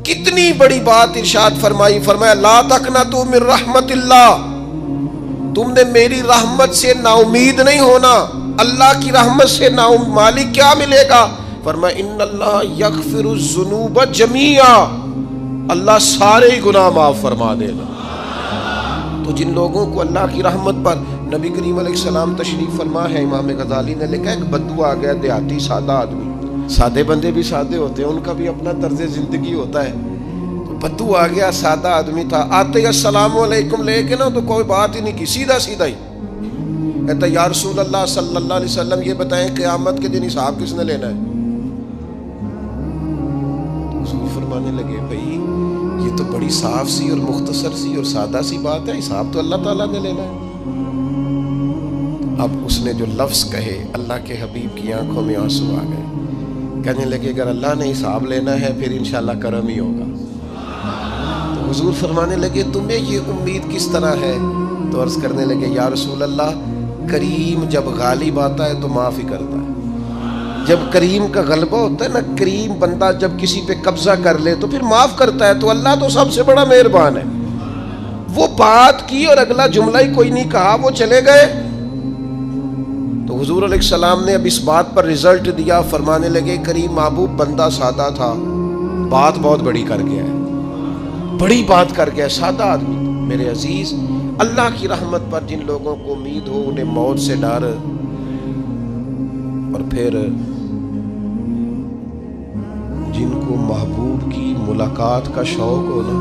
کتنی بڑی بات ارشاد فرمائی، فرمایا لا تقنطوا من رحمت اللہ، تم نے میری رحمت سے نا امید نہیں ہونا۔ اللہ کی رحمت سے نا مالک کیا ملے گا؟ فرمایا ان اللہ یغفر الذنوب جمیعا، اللہ سارے گناہ معاف فرما دے گا۔ تو جن لوگوں کو اللہ کی رحمت پر نبی کریم علیہ السلام تشریف فرما ہے، امام غزالی نے لکھا ایک بدو آ گیا، دیہاتی سادہ آدمی، سادے بندے بھی سادے ہوتے ہیں، ان کا بھی اپنا طرز زندگی ہوتا ہے۔ تو بدو آ گیا، سادہ آدمی تھا، آتے ہی السلام علیکم لے کے نا تو کوئی بات ہی نہیں کی، سیدھا سیدھا ہی کہتا یا رسول اللہ صلی اللہ علیہ وسلم یہ بتائیں قیامت کے دن حساب کس نے لینا ہے؟ حضور فرمانے لگے بھائی یہ تو بڑی صاف سی اور مختصر سی اور سادہ سی بات ہے، حساب تو اللہ تعالیٰ نے لینا ہے۔ اب اس نے جو لفظ کہے اللہ کے حبیب کی آنکھوں میں آنسو آ گئے، کہنے لگے اگر اللہ نے حساب لینا ہے پھر انشاءاللہ کرم ہی ہوگا۔ تو حضور فرمانے لگے تمہیں یہ امید کس طرح ہے؟ تو عرض کرنے لگے یا رسول اللہ کریم جب غالب آتا ہے تو معاف ہی کرتا ہے۔ جب کریم کا غلبہ ہوتا ہے نا، کریم بندہ جب کسی پہ قبضہ کر لے تو پھر معاف کرتا ہے، تو اللہ تو سب سے بڑا مہربان ہے۔ وہ بات کی اور اگلا جملہ ہی کوئی نہیں کہا، وہ چلے گئے۔ تو حضور علیہ السلام نے اب اس بات پر رزلٹ دیا، فرمانے لگے کریم محبوب بندہ سادہ تھا، بات بہت بڑی کر گیا ہے، بڑی بات کر گیا، سادہ آدمی۔ میرے عزیز، اللہ کی رحمت پر جن لوگوں کو امید ہو، انہیں موت سے ڈر، اور پھر جن کو محبوب کی ملاقات کا شوق ہو نا،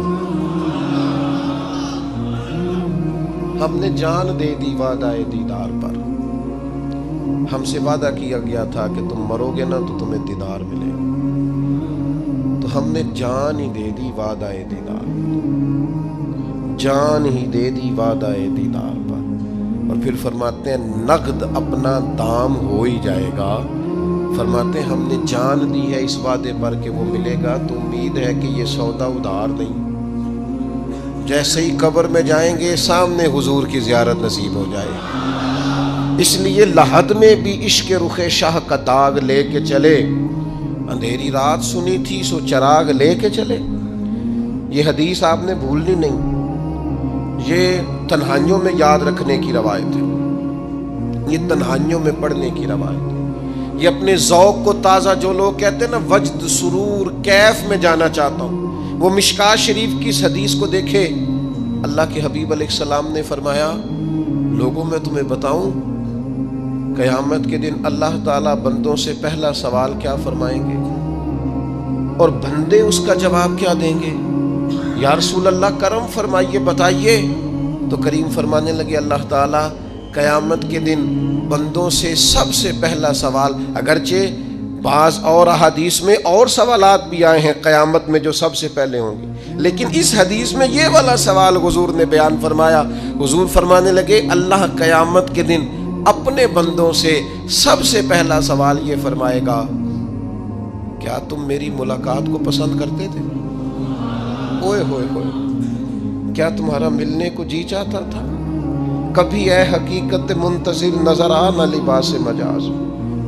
ہم نے جان دے دی وعدہ دیدار پر، ہم سے وعدہ کیا گیا تھا کہ تم مرو گے نا تو تمہیں دیدار ملے گا، تو ہم نے جان ہی دے دی وعدہ دیدار پر، جان ہی دے دی وعدہ دیدار پر۔ اور پھر فرماتے ہیں نقد اپنا دام ہو ہی جائے گا، فرماتے ہیں ہم نے جان دی ہے اس وعدے پر کہ وہ ملے گا، تو امید ہے کہ یہ سودا ادھار نہیں۔ جیسے ہی قبر میں جائیں گے سامنے حضور کی زیارت نصیب ہو جائے گی۔ اس لیے لحد میں بھی عشق رخ شاہ کا داغ لے کے چلے، اندھیری رات سنی تھی سو چراغ لے کے چلے۔ یہ حدیث آپ نے بھولنی نہیں، یہ تنہائیوں میں یاد رکھنے کی روایت ہے، یہ تنہائیوں میں پڑھنے کی روایت ہے۔ یہ اپنے ذوق کو تازہ، جو لوگ کہتے ہیں نا وجد سرور کیف میں جانا چاہتا ہوں، وہ مشکات شریف کی اس حدیث کو دیکھے۔ اللہ کے حبیب علیہ السلام نے فرمایا لوگوں میں تمہیں بتاؤں قیامت کے دن اللہ تعالیٰ بندوں سے پہلا سوال کیا فرمائیں گے اور بندے اس کا جواب کیا دیں گے؟ یا رسول اللہ کرم فرمائیے، بتائیے۔ تو کریم فرمانے لگے اللہ تعالیٰ قیامت کے دن بندوں سے سب سے پہلا سوال، اگرچہ بعض اور احادیث میں اور سوالات بھی آئے ہیں قیامت میں جو سب سے پہلے ہوں گے، لیکن اس حدیث میں یہ والا سوال حضور نے بیان فرمایا۔ حضور فرمانے لگے اللہ قیامت کے دن اپنے بندوں سے سب سے پہلا سوال یہ فرمائے گا کیا تم میری ملاقات کو پسند کرتے تھے؟ اوئے ہوئے ہوئے، کیا تمہارا ملنے کو جی چاہتا تھا؟ کبھی اے حقیقت منتظر نظر آ نہ لباس مجاز۔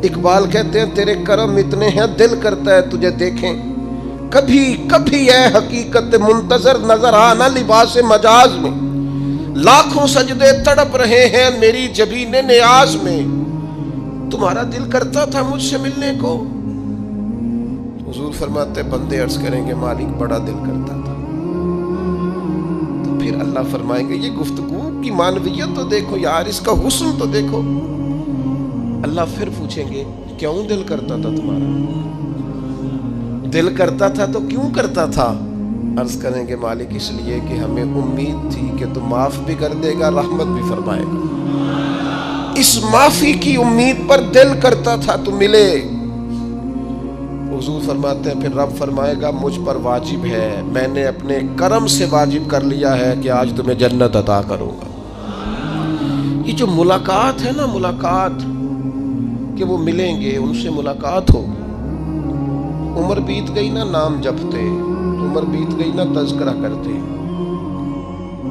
اقبال کہتے ہیں تیرے کرم اتنے ہیں دل کرتا ہے تجھے دیکھیں، کبھی کبھی اے حقیقت منتظر نظر آ نہ لباس مجاز میں، لاکھوں سجدے تڑپ رہے ہیں میری جبین نیاز میں، تمہارا دل کرتا تھا مجھ سے ملنے کو؟ حضور فرماتے بندے عرض کریں گے مالک بڑا دل کرتا تھا۔ تو پھر اللہ فرمائیں گے یہ گفتگو کی معنویت تو دیکھو یار، اس کا حسن تو دیکھو۔ اللہ پھر پوچھیں گے کیوں دل کرتا تھا تمہارا؟ دل کرتا تھا تو کیوں کرتا تھا؟ عرض کریں گے مالک اس لیے کہ ہمیں امید تھی کہ تو معاف بھی کر دے گا، رحمت بھی فرمائے گا، اس معافی کی امید پر دل کرتا تھا تو ملے۔ حضور فرماتے ہیں پھر رب فرمائے گا مجھ پر واجب ہے، میں نے اپنے کرم سے واجب کر لیا ہے کہ آج تمہیں جنت عطا کروں گا۔ یہ جو ملاقات ہے نا، ملاقات کہ وہ ملیں گے، ان سے ملاقات ہوگی۔ عمر بیت گئی نا نام جپتے، عمر بیت گئی نا تذکرہ کرتے،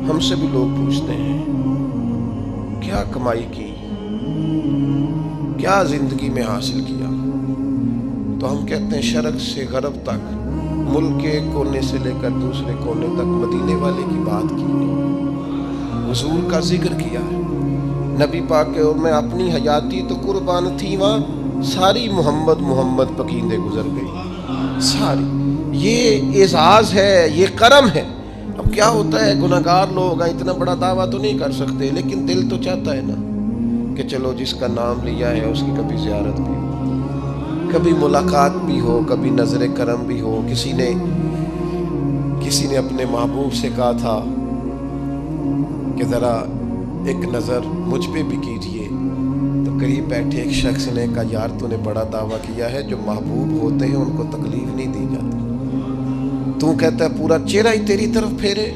ہم سے بھی لوگ پوچھتے ہیں کیا کمائی کی، کیا زندگی میں حاصل کیا، تو ہم کہتے ہیں شرق سے غرب تک ملک کے ایک کونے سے لے کر دوسرے کونے تک مدینے والے کی بات کی، حضور کا ذکر کیا ہے۔ نبی پاک کے میں اپنی حیاتی تو قربان تھی، وہاں ساری محمد محمد پکیندے گزر گئی ساری۔ یہ اعزاز ہے، یہ کرم ہے۔ اب کیا ہوتا ہے، گناہگار لوگ ہیں، اتنا بڑا دعویٰ تو نہیں کر سکتے، لیکن دل تو چاہتا ہے نا کہ چلو جس کا نام لیا ہے اس کی کبھی زیارت بھی ہو، کبھی ملاقات بھی ہو، کبھی نظر کرم بھی ہو۔ کسی نے اپنے محبوب سے کہا تھا کہ ذرا ایک نظر مجھ پہ بھی کیجئے، تو قریب بیٹھے ایک شخص نے کہا یار تو نے بڑا دعویٰ کیا ہے، جو محبوب ہوتے ہیں ان کو تکلیف نہیں دی جاتی، تو کہتا ہے پورا چہرہ ہی تیری طرف پھیرے۔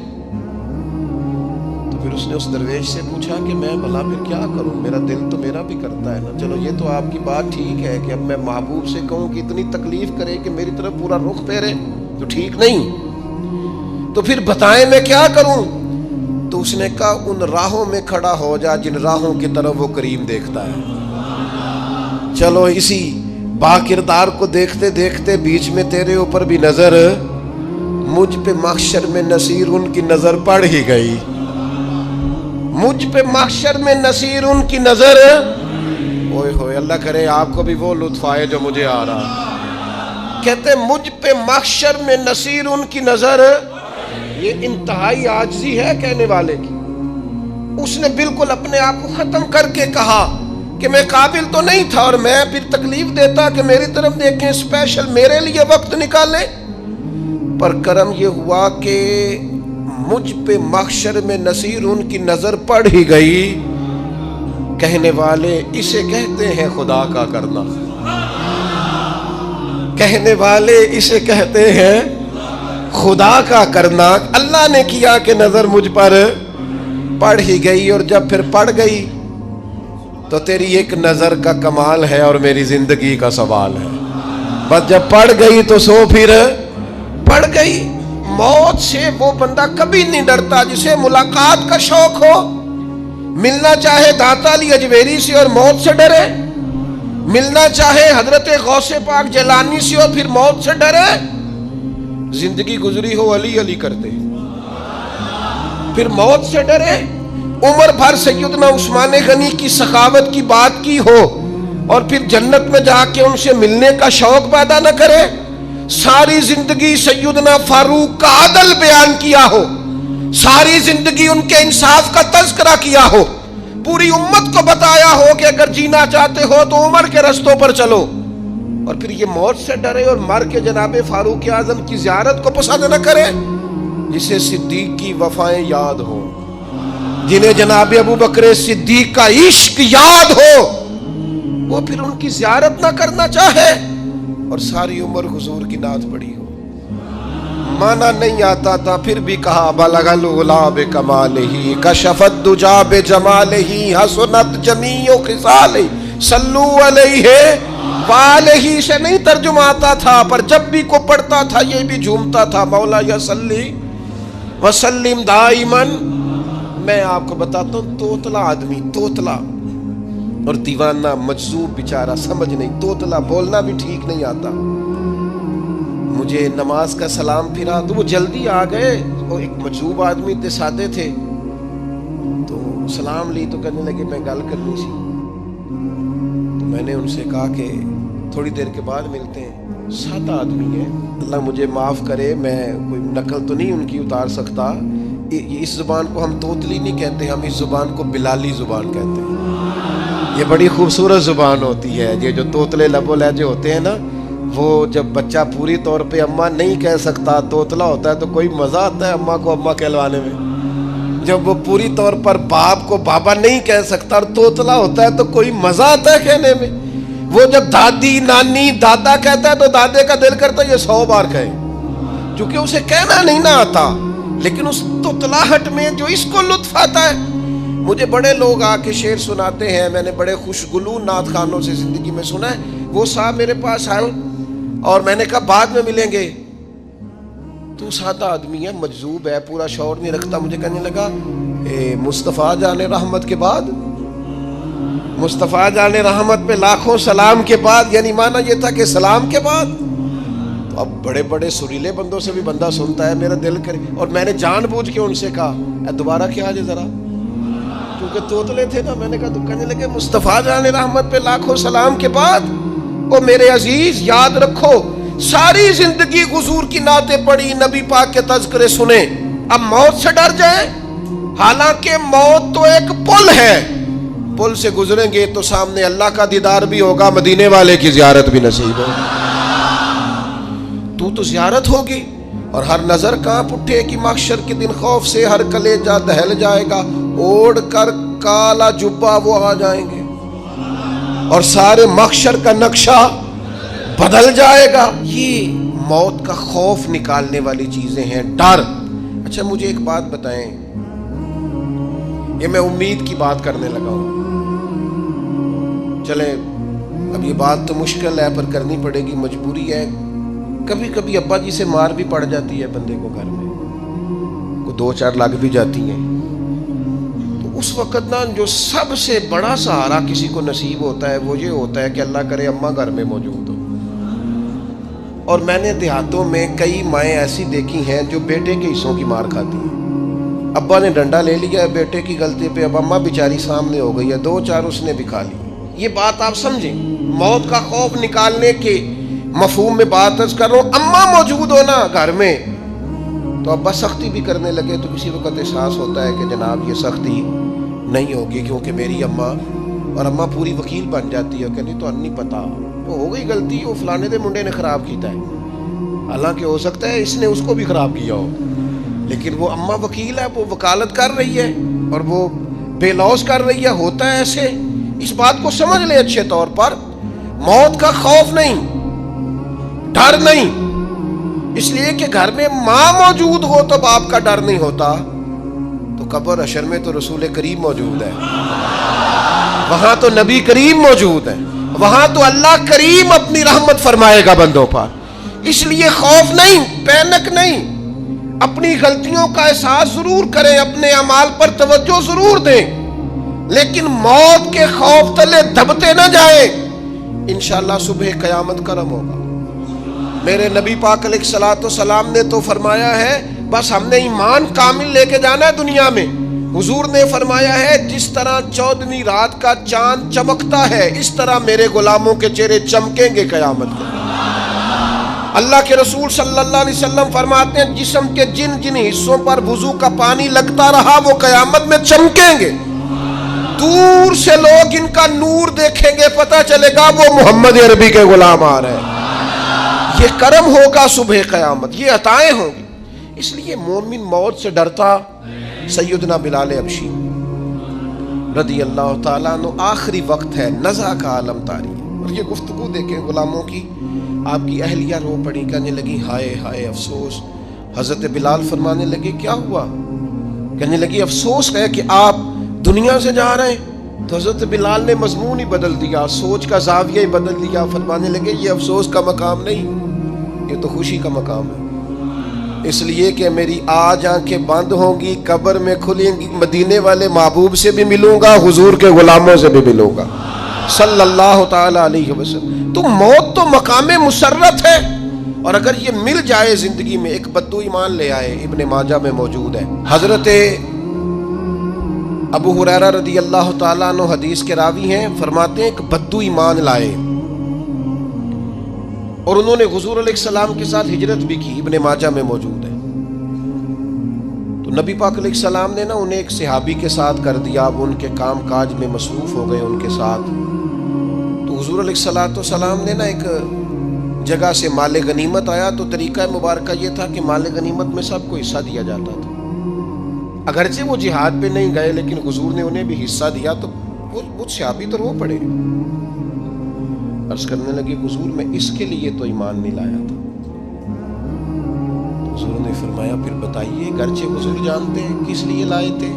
تو پھر اس نے اس درویش سے پوچھا کہ میں بھلا پھر کیا کروں، میرا دل تو میرا بھی کرتا ہے نا، چلو یہ تو آپ کی بات ٹھیک ہے کہ اب میں محبوب سے کہوں کہ اتنی تکلیف کرے کہ میری طرف پورا رخ پھیرے تو ٹھیک نہیں، تو پھر بتائیں میں کیا کروں؟ تو اس نے کہا ان راہوں میں کھڑا ہو جا جن راہوں کی طرف وہ کریم دیکھتا ہے۔ چلو اسی با کردار کو دیکھتے دیکھتے بیچ میں تیرے اوپر بھی نظر، مجھ پہ محشر میں نصیر ان کی نظر پڑ ہی گئی، مجھ پہ محشر میں نصیر ان کی نظر۔ اوئے ہوئے، اللہ کرے آپ کو بھی وہ لطف آئے جو مجھے آ رہا۔ کہتے مجھ پہ محشر میں نصیر ان کی نظر، یہ انتہائی عاجزی ہے کہنے والے کی۔ اس نے بالکل اپنے آپ کو ختم کر کے کہا کہ میں قابل تو نہیں تھا، اور میں پھر تکلیف دیتا کہ میری طرف دیکھیں، اسپیشل میرے لیے وقت نکالیں۔ پر کرم یہ ہوا کہ مجھ پہ محشر میں نصیر ان کی نظر پڑ ہی گئی۔ کہنے والے اسے کہتے ہیں خدا کا کرنا، کہنے والے اسے کہتے ہیں خدا کا کرنا۔ اللہ نے کیا کہ نظر مجھ پر پڑ ہی گئی، اور جب پھر پڑ گئی تو تیری ایک نظر کا کمال ہے اور میری زندگی کا سوال ہے۔ بس جب پڑ گئی تو سو پھر پڑ گئی۔ موت سے وہ بندہ کبھی نہیں ڈرتا جسے ملاقات کا شوق ہو، ملنا چاہے داتا علی اجویری سے اور موت سے ڈرے، ملنا چاہے حضرت غوث پاک جیلانی سے اور پھر موت سے ڈرے۔ زندگی گزری ہو علی علی کرتے پھر موت سے ڈرے، عمر بھر سیدنا عثمان غنی کی سخاوت کی بات کی ہو اور پھر جنت میں جا کے ان سے ملنے کا شوق پیدا نہ کرے، ساری زندگی سیدنا فاروق کا عدل بیان کیا ہو، ساری زندگی ان کے انصاف کا تذکرہ کیا ہو، پوری امت کو بتایا ہو کہ اگر جینا چاہتے ہو تو عمر کے رستوں پر چلو، اور پھر یہ موت سے ڈرے اور مر کے جناب فاروق اعظم کی زیارت کو پسند نہ کرے۔ جسے صدیق کی وفائیں یاد ہو، جنہیں جناب ابو بکر صدیق کا عشق یاد ہو، وہ پھر ان کی زیارت نہ کرنا چاہے اور ساری عمر حضور کی نعت پڑھی ہو۔ مانا نہیں آتا تھا پھر بھی کہا بلغ العلا بکمالہ کشف الدجا بجمالہ حسنت جمیع خصالہ صلو علیہ والہ سے نہیں ترجمہ آتا تھا، پر جب بھی کو پڑھتا تھا یہ بھی جھومتا تھا مولا یا صلی وسلم دائماً۔ میں آپ کو بتاتا ہوں، توتلا آدمی، توتلا اور دیوانہ مجذوب بیچارہ، سمجھ نہیں، توتلا بولنا بھی ٹھیک نہیں آتا۔ مجھے نماز کا سلام پھرا تو وہ جلدی آ گئے، وہ ایک مجذوب آدمی تھے، سادے تھے، تو سلام لی تو کہنے لگے میں گل کرنی سی، تو میں نے ان سے کہا کہ تھوڑی دیر کے بعد ملتے ہیں۔ سادہ آدمی ہے، اللہ مجھے معاف کرے، میں کوئی نقل تو نہیں ان کی اتار سکتا، اس زبان کو ہم توتلی نہیں کہتے، ہم اس زبان کو بلالی زبان کہتے ہیں۔ یہ بڑی خوبصورت زبان ہوتی ہے، یہ جو توتلے لب و لہجے ہوتے ہیں نا، وہ جب بچہ پوری طور پہ اماں نہیں کہہ سکتا، توتلا ہوتا ہے، تو کوئی مزہ آتا ہے اماں کو اماں کہلوانے میں۔ جب وہ پوری طور پر باپ کو بابا نہیں کہہ سکتا اور توتلا ہوتا ہے تو کوئی مزہ آتا ہے کہنے میں۔ وہ جب دادی نانی دادا کہتا ہے تو دادے کا دل کرتا ہے یہ 100 بار کہے، چونکہ اسے کہنا نہیں نہ آتا، لیکن اس توتلاہٹ میں جو اس کو لطف آتا ہے۔ مجھے بڑے لوگ آ کے شعر سناتے ہیں، میں نے بڑے خوشگلو نعت خوانوں سے زندگی میں سنا ہے، وہ صاحب میرے پاس آئے اور میں نے کہا بعد میں ملیں گے، تو سادہ آدمی ہے، مجذوب ہے، پورا شعور نہیں رکھتا، مجھے کہنے لگا مصطفیٰ جان رحمت کے بعد، مصطفیٰ جان رحمت پہ لاکھوں سلام کے بعد، یعنی معنی یہ تھا کہ سلام کے بعد، تو اب بڑے بڑے سریلے بندوں سے بھی بندہ سنتا ہے میرا دل کرے، اور میں نے جان بوجھ کے ان سے کہا اے دوبارہ کیا جائے ذرا، کیونکہ توتلے تھے نا. میں نے کہا تو کہنے لگے مصطفیٰ جان رحمت پہ لاکھوں سلام کے بعد او میرے عزیز یاد رکھو ساری زندگی حضور کی نعتیں پڑھی، نبی پاک کے تذکرے سنے، اب موت سے ڈر جائیں؟ حالانکہ موت تو ایک پل ہے، پل سے گزریں گے تو سامنے اللہ کا دیدار بھی ہوگا، مدینے والے کی زیارت بھی نصیب ہوگی. تو زیارت ہوگی اور ہر نظر کانپ اٹھے کہ محشر کے دن خوف سے ہر کلیجہ دہل جائے گا، اوڑھ کر کالا جبہ وہ آ جائیں گے اور سارے محشر کا نقشہ بدل جائے گا. یہ موت کا خوف نکالنے والی چیزیں ہیں، ڈر. اچھا مجھے ایک بات بتائیں، یہ میں امید کی بات کرنے لگا ہوں، چلیں اب یہ بات تو مشکل ہے پر کرنی پڑے گی، مجبوری ہے. کبھی کبھی ابا جی سے مار بھی پڑ جاتی ہے بندے کو، گھر میں کوئی 2-4 لگ بھی جاتی ہیں، تو اس وقت نا جو سب سے بڑا سہارا کسی کو نصیب ہوتا ہے وہ یہ ہوتا ہے کہ اللہ کرے اماں گھر میں موجود ہو. اور میں نے دیہاتوں میں کئی مائیں ایسی دیکھی ہیں جو بیٹے کے حصوں کی مار کھاتی ہیں. ابا نے ڈنڈا لے لیا ہے بیٹے کی غلطی پہ، اب اماں بیچاری سامنے ہو گئی ہے، 2-4 اس نے بھی کھا لی. یہ بات آپ سمجھیں، موت کا خوف نکالنے کے مفہوم میں بات عرض کر رہا ہوں. اماں موجود ہونا گھر میں تو ابا سختی بھی کرنے لگے تو کسی وقت احساس ہوتا ہے کہ جناب یہ سختی نہیں ہوگی کیونکہ میری اماں، اور اماں پوری وکیل بن جاتی ہے کہ نہیں تو نہیں پتا وہ ہو گئی غلطی، وہ فلانے دے منڈے نے خراب کیتا ہے، حالانکہ ہو سکتا ہے اس نے اس کو بھی خراب کیا ہو، لیکن وہ اماں وکیل ہے، وہ وکالت کر رہی ہے اور وہ بے لوث کر رہی ہے. ہوتا ہے ایسے، اس بات کو سمجھ لیں اچھے طور پر. موت کا خوف نہیں، ڈر نہیں، اس لیے کہ گھر میں ماں موجود ہو تو باپ کا ڈر نہیں ہوتا. تو قبر حشر میں تو رسول کریم موجود ہے، وہاں تو نبی کریم موجود ہے، وہاں تو اللہ کریم اپنی رحمت فرمائے گا بندوں پر. اس لیے خوف نہیں، پینک نہیں، اپنی غلطیوں کا احساس ضرور کریں، اپنے اعمال پر توجہ ضرور دیں، لیکن موت کے خوف تلے دبتے نہ جائیں. انشاءاللہ صبح قیامت کرم ہوگا. میرے نبی پاک علیہ الصلوۃ والسلام نے تو فرمایا ہے بس ہم نے ایمان کامل لے کے جانا ہے دنیا میں. حضور نے فرمایا ہے جس طرح 14ویں رات کا چاند چمکتا ہے اس طرح میرے غلاموں کے چہرے چمکیں گے قیامت کو. اللہ کے رسول صلی اللہ علیہ وسلم فرماتے ہیں جسم کے جن جن حصوں پر وضو کا پانی لگتا رہا وہ قیامت میں چمکیں گے. دور سے لوگ ان کا نور دیکھیں گے، پتہ چلے گا وہ محمد عربی کے غلام آ رہے ہیں. یہ کرم ہوگا صبح قیامت، یہ عطائیں ہوں گی. اس لیے مومن موت سے ڈرتا. سیدنا بلال حبشی رضی اللہ تعالیٰ عنہ، آخری وقت ہے، نزع کا عالم طاری ہے، اور یہ گفتگو دیکھیں غلاموں کی. آپ کی اہلیہ رو پڑی، کہنے لگی ہائے ہائے افسوس. حضرت بلال فرمانے لگے کیا ہوا؟ کہنے لگی افسوس ہے کہ آپ دنیا سے جا رہے ہیں. تو حضرت بلال نے مضمون ہی بدل دیا، سوچ کا زاویہ ہی بدل دیا. فرمانے لگے یہ افسوس کا مقام نہیں، یہ تو خوشی کا مقام ہے. اس لیے کہ میری آج آنکھیں بند ہوں گی، قبر میں کھلیں گی، مدینے والے محبوب سے بھی ملوں گا، حضور کے غلاموں سے بھی ملوں گا صلی اللہ تعالی علیہ وسلم. تو موت تو مقام مسرت ہے، اور اگر یہ مل جائے زندگی میں. ایک بدو ایمان لے آئے، ابن ماجہ میں موجود ہے. حضرت ابو ہریرہ رضی اللہ تعالیٰ عنہ حدیث کے راوی ہیں، فرماتے ہیں ایک بدو ایمان لائے اور انہوں نے حضور علیہ السلام کے ساتھ ہجرت بھی کی. ابن ماجہ میں موجود ہے. تو نبی پاک علیہ السلام نے نا انہیں ایک صحابی کے ساتھ کر دیا. اب ان کے کام کاج میں مصروف ہو گئے ان کے ساتھ. تو حضور علیہ السلام نے نا ایک جگہ سے مال غنیمت آیا. تو طریقہ مبارکہ یہ تھا کہ مال غنیمت میں سب کو حصہ دیا جاتا تھا. اگرچہ وہ جہاد پہ نہیں گئے لیکن حضور نے انہیں بھی حصہ دیا. تو وہ صحابی تو رو پڑے، عرض کرنے لگے حضور میں اس کے لیے تو ایمان نہیں لایا تھا. حضور نے فرمایا پھر بتائیے، گرچہ حضور جانتے ہیں کس لیے لائے تھے.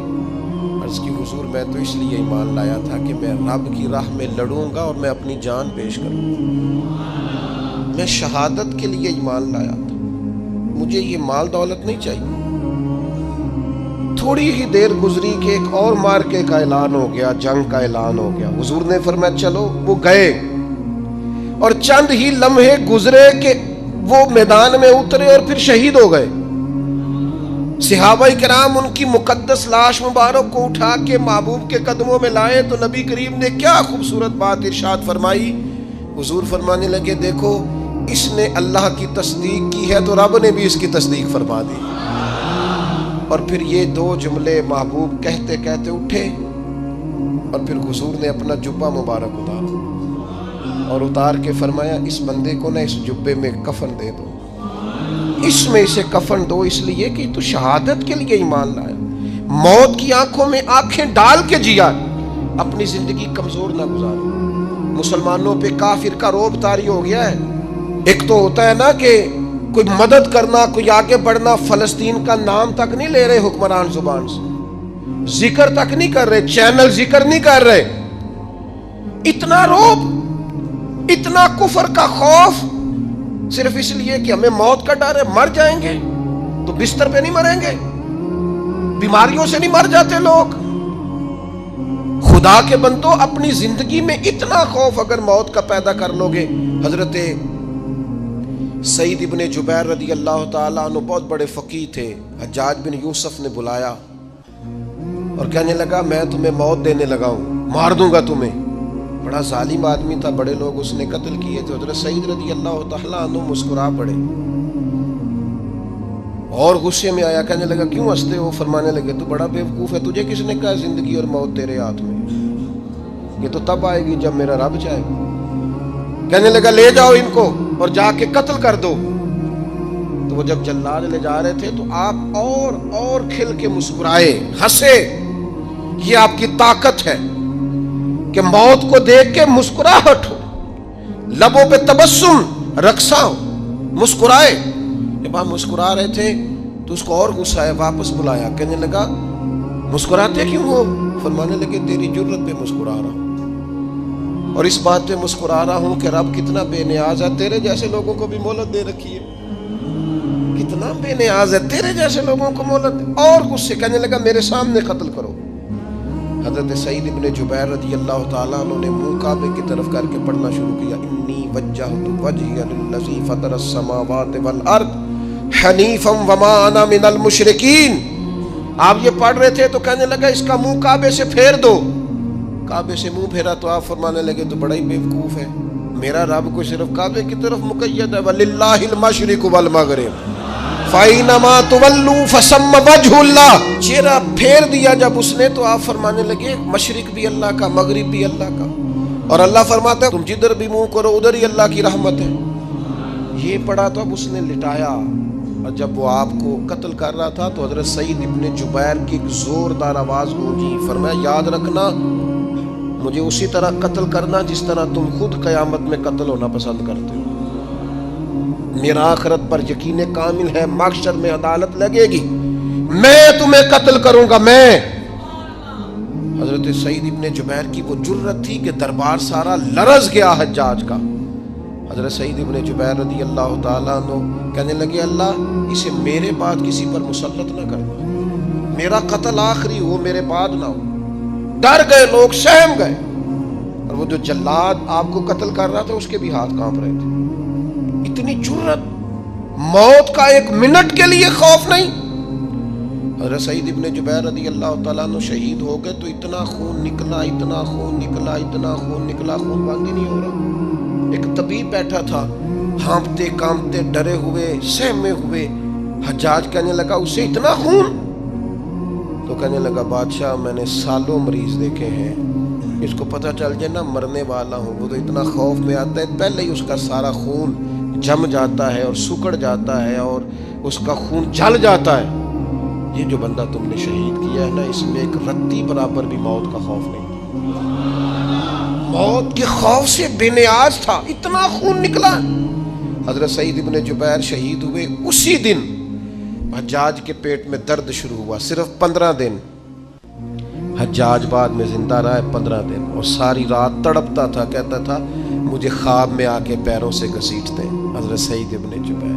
عرض کی حضور میں تو اس لیے ایمان لایا تھا کہ میں رب کی راہ میں لڑوں گا اور میں اپنی جان پیش کروں گا. میں شہادت کے لیے ایمان لایا تھا، مجھے یہ مال دولت نہیں چاہیے. تھوڑی ہی دیر گزری کہ ایک اور مارکے کا اعلان ہو گیا، جنگ کا اعلان ہو گیا. حضور نے فرمایا چلو. وہ گئے اور چند ہی لمحے گزرے کہ وہ میدان میں اترے اور پھر شہید ہو گئے. صحابہ کرام ان کی مقدس لاش مبارک کو اٹھا کے محبوب کے قدموں میں لائے تو نبی کریم نے کیا خوبصورت بات ارشاد فرمائی. حضور فرمانے لگے دیکھو اس نے اللہ کی تصدیق کی ہے تو رب نے بھی اس کی تصدیق فرما دی. اور پھر یہ دو جملے محبوب کہتے کہتے اٹھے اور پھر حضور نے اپنا جبہ مبارک اتارا اور اتار کے فرمایا اس بندے کو نہ اس جبے میں کفن دے دو, اس میں اسے کفن دو, اس لیے کہ تو شہادت کے لیے ایمان لایا, موت کی آنکھوں میں آنکھیں ڈال کے جیا, اپنی زندگی کمزور نہ گزاری. مسلمانوں پہ کافر کا رعب طاری ہو گیا ہے. ایک تو ہوتا ہے نا کہ کوئی مدد کرنا, کوئی آگے بڑھنا, فلسطین کا نام تک نہیں لے رہے حکمران زبان سے, ذکر تک نہیں کر رہے, چینل ذکر نہیں کر رہے. اتنا رعب, اتنا کفر کا خوف, صرف اس لیے کہ ہمیں موت کا ڈر ہے. مر جائیں گے تو بستر پہ نہیں مریں گے, بیماریوں سے نہیں مر جاتے لوگ. خدا کے بندو اپنی زندگی میں اتنا خوف اگر موت کا پیدا کر لو گے. حضرت سعید ابن جبیر رضی اللہ تعالیٰ عنہ بہت بڑے فقیہ تھے. حجاج بن یوسف نے بلایا اور کہنے لگا میں تمہیں موت دینے لگا ہوں, مار دوں گا تمہیں. بڑا ظالم آدمی تھا, بڑے لوگ اس نے قتل کیے تھے. حضرت سعید رضی اللہ تعالیٰ عنہ مسکرا پڑے اور غصے میں آیا, کہنے لگا کیوں ہنستے ہو؟ فرمانے لگے تو بڑا بیوقوف ہے, تجھے کس نے کہا زندگی اور موت تیرے ہاتھ میں, یہ تو تب آئے گی جب میرا رب چاہے. کہنے لگا لے جاؤ ان کو اور جا کے قتل کر دو. تو وہ جب جلاد لے جا رہے تھے تو آپ اور کھل کے مسکرائے, ہنسے. یہ آپ کی طاقت ہے کہ موت کو دیکھ کے مسکراہٹ ہو, لبوں پہ تبسم رقصہ ہو, مسکرائے. جب آپ مسکرا رہے تھے تو اس کو اور غصہ آیا, واپس بلایا. کہنے لگا مسکراتے کیوں ہو؟ فرمانے لگے تیری جرت پہ مسکرا رہا ہوں اور اس بات پہ مسکرا رہا ہوں کہ رب کتنا بے نیاز ہے, تیرے جیسے لوگوں کو بھی مہلت دے رکھی ہے. کتنا بے نیاز ہے, تیرے جیسے لوگوں کو مہلت. اور غصے, کہنے لگا میرے سامنے قتل کرو. حضرت سعید ابن جبیر رضی اللہ تعالیٰ عنہ نے منہ کعبے کی طرف کر کے پڑھنا شروع کیا, انی وجہت وجہی للذی فطر السماوات والارض حنیفا وما انا من المشرکین. آپ یہ پڑھ رہے تھے تو کہنے لگا اس کا منہ کعبے سے پھیر دو. کعبے سے منہ پھیرا تو آپ فرمانے لگے تو بڑا ہی بیوقوف ہے, میرا رب کو صرف کعبے کی طرف مقید ہے, وَلِلَّهِ الْمَشْرِقُ وَالْمَغْرِبُ فَأَيْنَمَا تُوَلُّوا فَثَمَّ وَجْهُ اللَّهِ. چہرہ پھیر دیا جب اس نے تو آپ فرمانے لگے مشرق بھی اللہ کا, مغرب بھی اللہ کا. اور اللہ فرماتا ہے تم جدھر بھی منہ کرو ادھر ہی اللہ کی رحمت ہے. یہ پڑھا تو اب اس نے لٹایا, اور جب وہ آپ کو قتل کر رہا تھا تو حضرت سعید ابن جبیر کی ایک زوردار آواز گونجی. فرمایا یاد رکھنا مجھے اسی طرح قتل کرنا جس طرح تم خود قیامت میں قتل ہونا پسند کرتے ہو. میرا آخرت پر یقین کامل ہے, محشر میں عدالت لگے گی, میں تمہیں قتل کروں گا میں. حضرت سعید ابن جبیر کی وہ جرت تھی کہ دربار سارا لرز گیا حجاج کا. حضرت سعید ابن جبیر رضی اللہ تعالیٰ عنہ کہنے لگے اللہ اسے میرے بعد کسی پر مسلط نہ کرنا, میرا قتل آخری ہو, میرے بعد نہ ہو. ڈر گئے لوگ, سہم گئے. اور وہ جو جلاد آپ کو قتل کر رہا تھا اس کے بھی ہاتھ کانپ رہے تھے. اتنی جرت, موت کا ایک منٹ کے لیے خوف نہیں. حضرت سعید ابن جبیر رضی اللہ تعالیٰ عنہ شہید ہو گئے تو اتنا خون نکلا, اتنا خون نکلا, اتنا خون نکلا, خون بند ہی نہیں ہو رہا. ایک طبیب بیٹھا تھا, ہانپتے کانپتے ڈرے ہوئے سہمے ہوئے. حجاج کہنے لگا اسے اتنا خون؟ تو کہنے لگا بادشاہ میں نے سالوں مریض دیکھے ہیں, اس کو پتہ چل جائے نا مرنے والا ہوں وہ تو اتنا خوف میں آتا ہے, پہلے ہی اس کا سارا خون جم جاتا ہے اور سکڑ جاتا ہے اور اس کا خون جل جاتا ہے. یہ جو بندہ تم نے شہید کیا ہے نا اس میں ایک رتی برابر بھی موت کا خوف نہیں, موت کے خوف سے بے نیاز تھا, اتنا خون نکلا. حضرت سعید ابن جبیر شہید ہوئے اسی دن حجاج کے پیٹ میں درد شروع ہوا. صرف 15 دن حجاج بعد میں زندہ رہا ہے, 15 دن, اور ساری رات تڑپتا تھا, کہتا تھا مجھے خواب میں آ کے پیروں سے گھسیٹتے ہیں. حضرت سعید ابن جبیر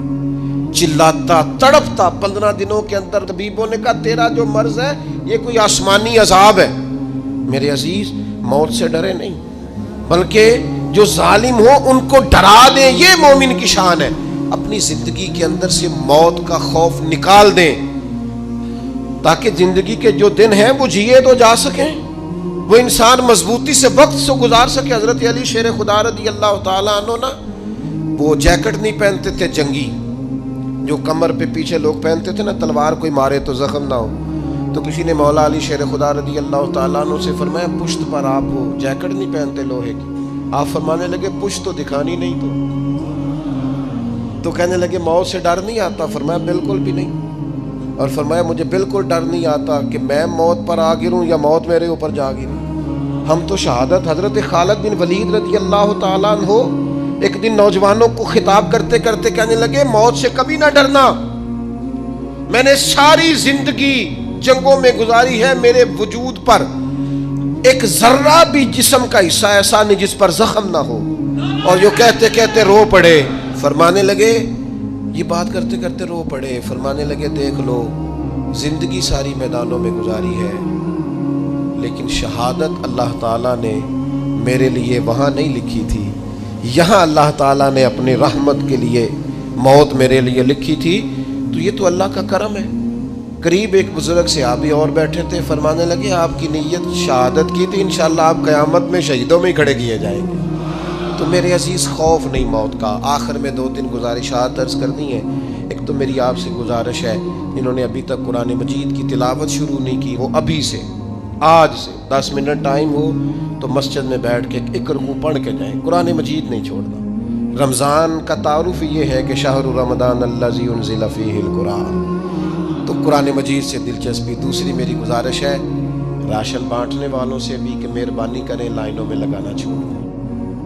چلاتا تڑپتا 15 دنوں کے اندر. طبیبوں نے کہا تیرا جو مرض ہے یہ کوئی آسمانی عذاب ہے. میرے عزیز موت سے ڈرے نہیں بلکہ جو ظالم ہو ان کو ڈرا دیں, یہ مومن کی شان ہے. اپنی زندگی کے اندر سے موت کا خوف نکال دیں، تاکہ زندگی کے جو دن ہیں وہ جیے تو جا سکیں، وہ انسان مضبوطی سے وقت سے گزار سکے۔ حضرت علی شیر خدا رضی اللہ تعالیٰ عنہ نا وہ جیکٹ نہیں پہنتے تھے جنگی، جو کمر پہ پیچھے لوگ پہنتے تھے نا، تلوار کوئی مارے تو زخم نہ ہو۔ تو کسی نے مولا علی شیر خدا رضی اللہ تعالیٰ عنہ سے فرمایا پشت پر آپ وہ جیکٹ نہیں پہنتے لوہے کی؟ آپ فرمانے لگے پشت تو دکھانی نہیں تو کہنے لگے موت سے ڈر نہیں آتا؟ فرمایا بالکل بھی نہیں، اور فرمایا مجھے بالکل ڈر نہیں آتا کہ میں موت پر آ گروں یا موت میرے اوپر جا گرے۔ ہم تو شہادت حضرت خالد بن ولید رضی اللہ تعالیٰ عنہ ایک دن نوجوانوں کو خطاب کرتے کرتے کہنے لگے موت سے کبھی نہ ڈرنا، میں نے ساری زندگی جنگوں میں گزاری ہے، میرے وجود پر ایک ذرہ بھی جسم کا حصہ ایسا نہیں جس پر زخم نہ ہو۔ اور جو کہتے کہتے رو پڑے، فرمانے لگے یہ بات کرتے کرتے رو پڑے، فرمانے لگے دیکھ لو زندگی ساری میدانوں میں گزاری ہے، لیکن شہادت اللہ تعالیٰ نے میرے لیے وہاں نہیں لکھی تھی، یہاں اللہ تعالیٰ نے اپنی رحمت کے لیے موت میرے لیے لکھی تھی۔ تو یہ تو اللہ کا کرم ہے۔ قریب ایک بزرگ صحابی اور بیٹھے تھے، فرمانے لگے آپ کی نیت شہادت کی تھی، انشاءاللہ آپ قیامت میں شہیدوں میں ہی کھڑے کیے جائیں گے۔ تو میرے عزیز خوف نہیں موت کا۔ آخر میں 2-3 گزارشات عرض کرنی ہے۔ ایک تو میری آپ سے گزارش ہے، جنہوں نے ابھی تک قرآن مجید کی تلاوت شروع نہیں کی، وہ ابھی سے آج سے 10 منٹ ٹائم ہو تو مسجد میں بیٹھ کے ایک رکوع پڑھ کے جائیں، قرآن مجید نہیں چھوڑنا۔ رمضان کا تعارف یہ ہے کہ شہر رمضان الذی انزل فیہ القرآن، تو قرآن مجید سے دلچسپی۔ دوسری میری گزارش ہے راشن بانٹنے والوں سے بھی کہ مہربانی کریں لائنوں میں لگانا چھوڑ دیں،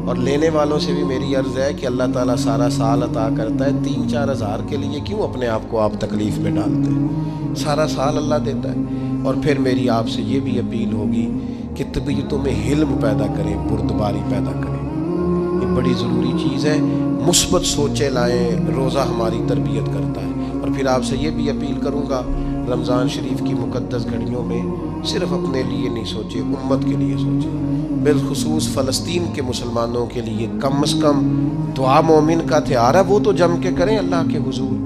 اور لینے والوں سے بھی میری عرض ہے کہ اللہ تعالیٰ سارا سال عطا کرتا ہے، 3-4 ہزار کے لیے کیوں اپنے آپ کو آپ تکلیف میں ڈالتے ہیں؟ سارا سال اللہ دیتا ہے۔ اور پھر میری آپ سے یہ بھی اپیل ہوگی کہ طبیعتوں میں حلم پیدا کریں، بردباری پیدا کریں، یہ بڑی ضروری چیز ہے۔ مثبت سوچیں لائیں، روزہ ہماری تربیت کرتا ہے۔ اور پھر آپ سے یہ بھی اپیل کروں گا رمضان شریف کی مقدس گھڑیوں میں صرف اپنے لیے نہیں سوچے، امت کے لیے سوچیں، بالخصوص فلسطین کے مسلمانوں کے لیے کم از کم دعا مومن کا ہتھیار ہے، وہ تو جم کے کریں اللہ کے حضور۔